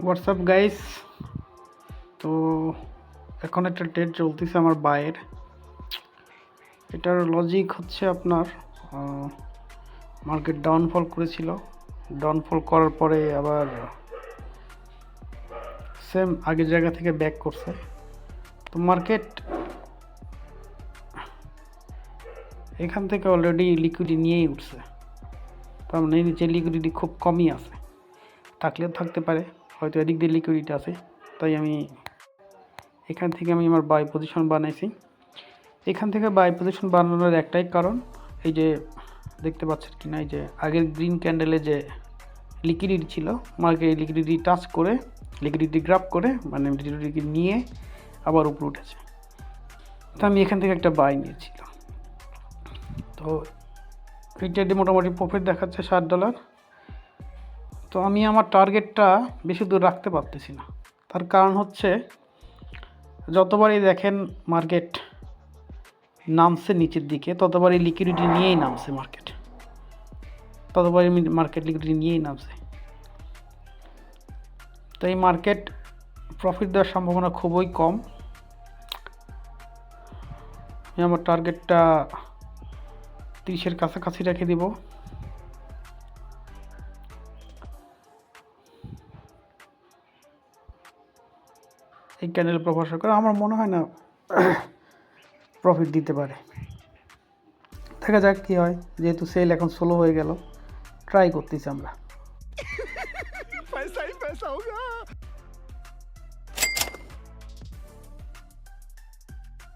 WhatsApp guys. তো এখন একটা ট্রেড চলতেছে আমার বাইয়ের। এটার লজিক হচ্ছে আপনার মার্কেট ডাউনফল করেছিল, ডাউনফল করার পরে আবার সেম আগের জায়গা থেকে ব্যাক করছে। তো মার্কেট এখান থেকে অলরেডি লিকুইডিটি নিয়েই উঠছে, তার মানে নিচে লিকুইডিটি খুব কমই আছে, থাকলেও থাকতে পারে, হয়তো এদিক দিয়ে লিকুইডিটি আছে। তাই আমি এখান থেকে আমার বাই পজিশন বানাইছি। এখান থেকে বাই পজিশন বানানোর একটাই কারণ, এই যে দেখতে পাচ্ছেন কিনা, এই যে আগের গ্রিন ক্যান্ডেলে যে লিকুইডিটি ছিল, মার্কেট লিকুইডিটি টাচ করে, লিকুইডিটি গ্রাব করে, মানে লিকুইডিটি নিয়ে আবার উপরে উঠেছে। তো আমি এখান থেকে একটা বাই নিয়েছিলাম। তো এইটা মোটামুটি প্রফিট দেখাচ্ছে $60। তো আমি আমার টার্গেটটা বেশি দূর রাখতে পারতেছি না। তার কারণ হচ্ছে, যতবারই দেখেন মার্কেট নামছে নিচের দিকে, ততবারই লিকুইডিটি নিয়েই নামছে মার্কেট, ততবারই মার্কেট লিকুইডিটি নিয়েই নামছে। তো এই মার্কেট প্রফিট দেওয়ার সম্ভাবনা খুবই কম। আমি আমার টার্গেটটা 30-এর কাছাকাছি রেখে দিব। এই ক্যান্ডেল প্রভাস করে আমার মনে হয় না প্রফিট দিতে পারে। দেখা যাক কী হয়, যেহেতু সেল এখন স্লো হয়ে গেল, ট্রাই করতেছি আমরা।